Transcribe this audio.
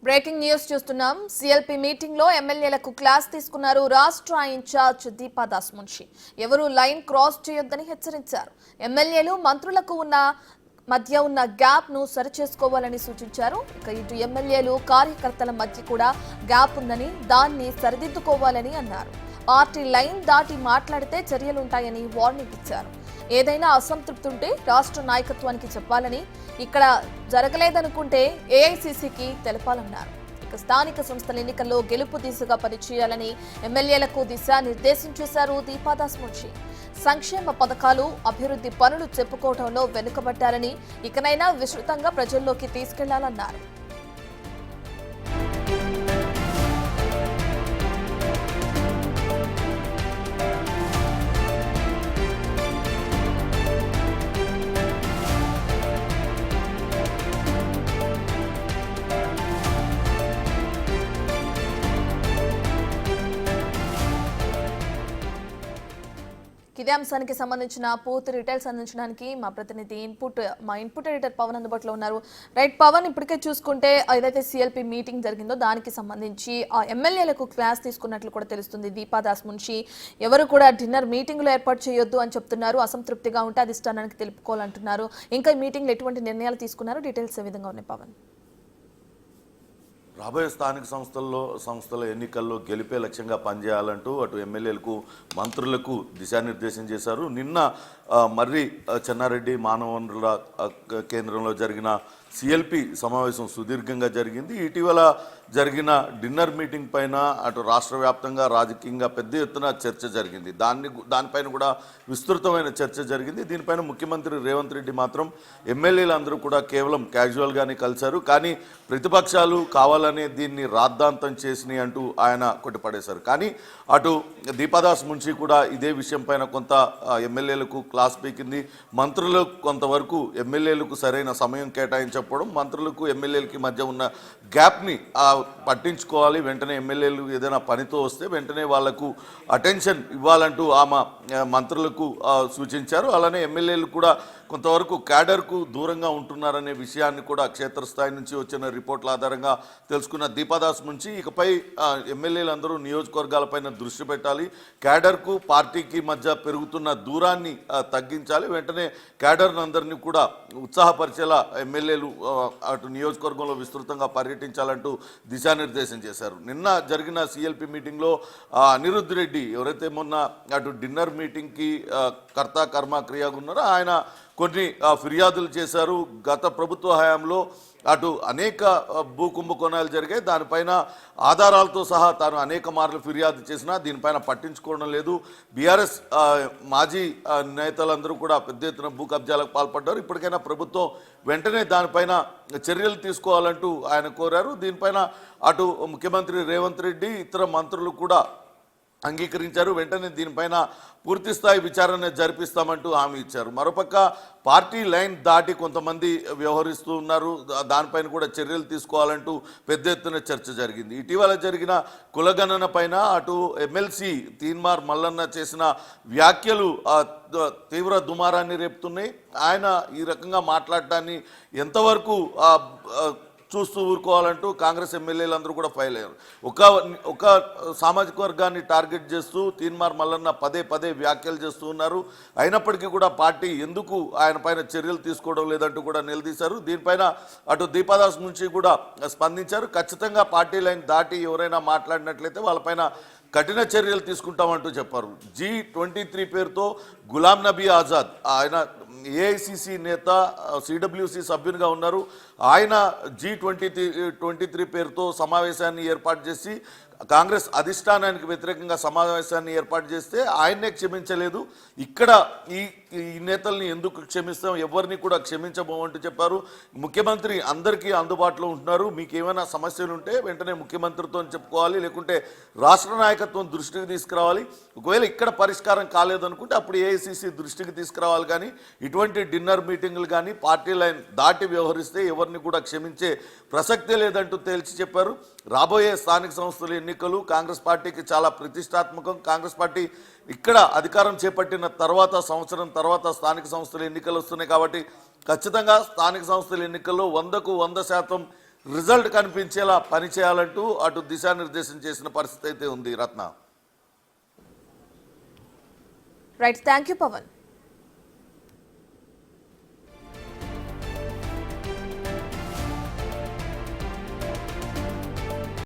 Breaking news చూస్తున్నాం. CLP meeting లో ఎమ్మెల్యేలకు క్లాస్ తీసుకున్నారు రాష్ట్ర ఇన్ఛార్జ్ దీపాదాస్ మున్షి. ఎవరు లైన్ క్రాస్ చేయొద్దని హెచ్చరించారు. ఎమ్మెల్యేలు మంత్రులకు మధ్య ఉన్న గ్యాప్ ను సరిచేసుకోవాలని సూచించారు. ఇక ఇటు ఎమ్మెల్యేలు కార్యకర్తల మధ్య కూడా గ్యాప్ ఉందని, దాన్ని సరిదిద్దుకోవాలని అన్నారు. పార్టీ లైన్ దాటి మాట్లాడితే చర్యలుంటాయని వార్నింగ్ ఇచ్చారు. ఏదైనా అసంతృప్తి ఉంటే రాష్ట్ర నాయకత్వానికి చెప్పాలని, ఇక్కడ జరగలేదనుకుంటే ఏఐసీసీకి తెలపాలన్నారు. ఇక స్థానిక సంస్థల ఎన్నికల్లో గెలుపు దిశగా పనిచేయాలని ఎమ్మెల్యేలకు దిశానిర్దేశం చేశారు దీపాదాస్ మున్షి. సంక్షేమ పథకాలు, అభివృద్ధి పనులు చెప్పుకోవడంలో వెనుకబడ్డారని, ఇకనైనా విస్తృతంగా ప్రజల్లోకి తీసుకెళ్లాలన్నారు. ఇదే అంశానికి సంబంధించిన పూర్తి డీటెయిల్స్ అందించడానికి మా ప్రతినిధి ఇన్పుట్ ఎడిటర్ పవన్ అందుబాటులో ఉన్నారు. రైట్ పవన్, ఇప్పటికే చూసుకుంటే ఏదైతే సిఎల్పి మీటింగ్ జరిగిందో దానికి సంబంధించి ఆ ఎమ్మెల్యేలకు క్లాస్ తీసుకున్నట్లు కూడా తెలుస్తుంది. దీపాదాస్ మున్షి ఎవరు కూడా డిన్నర్ మీటింగ్లో ఏర్పాటు చేయొద్దు అని చెప్తున్నారు. అసంతృప్తిగా ఉంటే అధిష్టానానికి తెలుపుకోవాలంటున్నారు. ఇంకా ఈ మీటింగ్లో ఎటువంటి నిర్ణయాలు తీసుకున్నారు? డీటెయిల్స్ ఏ విధంగా ఉన్నాయి పవన్? రాబోయే స్థానిక సంస్థల ఎన్నికల్లో గెలిపే లక్ష్యంగా పనిచేయాలంటూ అటు ఎమ్మెల్యేలకు మంత్రులకు దిశానిర్దేశం చేశారు. నిన్న మర్రి చెన్నారెడ్డి మానవ వనరుల కేంద్రంలో జరిగిన సిఎల్పి సమావేశం సుదీర్ఘంగా జరిగింది. ఇటీవల జరిగిన డిన్నర్ మీటింగ్ పైన అటు రాష్ట్ర వ్యాప్తంగా రాజకీయంగా పెద్ద ఎత్తున చర్చ జరిగింది. దానిపైన కూడా విస్తృతమైన చర్చ జరిగింది. దీనిపైన ముఖ్యమంత్రి రేవంత్ రెడ్డి మాత్రం ఎమ్మెల్యేలందరూ కూడా కేవలం క్యాజువల్గానే కలిశారు, కానీ ప్రతిపక్షాలు కావాలనే దీన్ని రాద్ధాంతం చేసినాయి అంటూ ఆయన కొట్టిపడేశారు. కానీ అటు దీపాదాస్ మున్షి కూడా ఇదే విషయం పైన కొంత ఎమ్మెల్యేలకు క్లాస్ పీకింది. మంత్రులకు కొంతవరకు ఎమ్మెల్యేలకు సరైన సమయం కేటాయించకపోవడం, మంత్రులకు ఎమ్మెల్యేలకి మధ్య ఉన్న గ్యాప్ని పట్టించుకోవాలి, వెంటనే ఎమ్మెల్యేలు ఏదైనా పనితో వస్తే వెంటనే వాళ్లకు అటెన్షన్ ఇవ్వాలంటూ ఆమె మంత్రులకు సూచించారు. అలానే ఎమ్మెల్యేలు కూడా కొంతవరకు క్యాడర్కు దూరంగా ఉంటున్నారనే విషయాన్ని కూడా క్షేత్రస్థాయి నుంచి వచ్చిన రిపోర్ట్ల ఆధారంగా తెలుసుకున్న దీపాదాస్ నుంచి ఇకపై ఎమ్మెల్యేలందరూ నియోజకవర్గాలపైన దృష్టి పెట్టాలి, క్యాడర్కు పార్టీకి మధ్య పెరుగుతున్న దూరాన్ని తగ్గించాలి, వెంటనే క్యాడర్ను అందరినీ కూడా ఉత్సాహపరిచేలా ఎమ్మెల్యేలు అటు నియోజకవర్గంలో విస్తృతంగా పర్యటించాలంటూ దిశానిర్దేశం చేశారు. నిన్న జరిగిన సిఎల్పి మీటింగ్లో అనిరుద్ధ్ రెడ్డి ఎవరైతే మొన్న అటు డిన్నర్ మీటింగ్కి కర్త కర్మ క్రియాగా ఉన్నారో ఆయన కొన్ని ఫిర్యాదులు చేశారు. గత ప్రభుత్వ హయాంలో అటు అనేక భూ కుంభకోణాలు జరిగాయి, దానిపైన ఆధారాలతో సహా తాను అనేక మార్లు ఫిర్యాదు చేసినా దీనిపైన పట్టించుకోవడం లేదు. బీఆర్ఎస్ మాజీ నేతలందరూ కూడా పెద్ద ఎత్తున భూ కబ్జాలకు పాల్పడ్డారు. ఇప్పటికైనా ప్రభుత్వం వెంటనే దానిపైన చర్యలు తీసుకోవాలంటూ ఆయన కోరారు. దీనిపైన అటు ముఖ్యమంత్రి రేవంత్ రెడ్డి ఇతర మంత్రులు కూడా అంగీకరించారు. వెంటనే దీనిపైన పూర్తిస్థాయి విచారణ జరిపిస్తామంటూ హామీ ఇచ్చారు. మరోపక్క పార్టీ లైన్ దాటి కొంతమంది వ్యవహరిస్తూ ఉన్నారు, దానిపైన కూడా చర్యలు తీసుకోవాలంటూ పెద్ద ఎత్తున చర్చ జరిగింది. ఇటీవల జరిగిన కులగణన పైన అటు ఎమ్మెల్సీ తీన్మార్ మల్లన్న చేసిన వ్యాఖ్యలు తీవ్ర దుమారాన్ని రేపుతున్నాయి. ఆయన ఈ రకంగా మాట్లాడటాన్ని ఎంతవరకు చూస్తూ ఊరుకోవాలంటూ కాంగ్రెస్ ఎమ్మెల్యేలందరూ కూడా ఫైల్ అయ్యారు. ఒక సామాజిక వర్గాన్ని టార్గెట్ చేస్తూ తీన్మార్ మల్లన్న పదే వ్యాఖ్యలు చేస్తూ ఉన్నారు. అయినప్పటికీ కూడా పార్టీ ఎందుకు ఆయన పైన చర్యలు తీసుకోవడం లేదంటూ కూడా నిలదీశారు. దీనిపైన అటు దీపాదాస్ నుంచి కూడా స్పందించారు. ఖచ్చితంగా పార్టీ లైన్ దాటి ఎవరైనా మాట్లాడినట్లయితే వాళ్ళపైన కఠిన చర్యలు తీసుకుంటామంటూ చెప్పారు. G23 పేరుతో గులాం నబీ ఆజాద్ ఆయన ఏఐసిసి నేత, సిడబ్ల్యూసి సభ్యునిగా ఉన్నారు. ఆయన G23 పేరుతో సమావేశాన్ని ఏర్పాటు చేసి కాంగ్రెస్ అధిష్టానానికి వ్యతిరేకంగా సమావేశాన్ని ఏర్పాటు చేస్తే ఆయన్నే క్షమించలేదు. ఇక్కడ ఈ నేతల్ని ఎందుకు క్షమిస్తాం, ఎవరిని కూడా క్షమించబోమంటూ చెప్పారు. ముఖ్యమంత్రి అందరికీ అందుబాటులో ఉంటున్నారు, మీకు ఏమైనా సమస్యలు ఉంటే వెంటనే ముఖ్యమంత్రితో చెప్పుకోవాలి, లేకుంటే రాష్ట్ర నాయకత్వం దృష్టికి తీసుకురావాలి. ఒకవేళ ఇక్కడ పరిష్కారం కాలేదనుకుంటే అప్పుడు ఏఐసిసి దృష్టికి తీసుకురావాలి. కానీ ఇటువంటి డిన్నర్ మీటింగులు కానీ పార్టీ లైన్ దాటి వ్యవహరిస్తే ఎవరిని కూడా క్షమించే ప్రసక్తే లేదంటూ తేల్చి చెప్పారు. రాబోయే స్థానిక సంస్థల ఎన్నికలు కాంగ్రెస్ పార్టీకి చాలా ప్రతిష్టాత్మకం. కాంగ్రెస్ పార్టీ ఇక్కడ అధికారం చేపట్టిన తర్వాత సంవత్సరం తర్వాత స్థానిక సంస్థల ఎన్నికలు వస్తున్నాయి కాబట్టి ఖచ్చితంగా స్థానిక సంస్థల ఎన్నికల్లో 100% రిజల్ట్ కనిపించేలా పనిచేయాలంటూ అటు దిశానిర్దేశం చేసిన పరిస్థితి అయితే ఉంది Ratna. Right, thank you Pawan.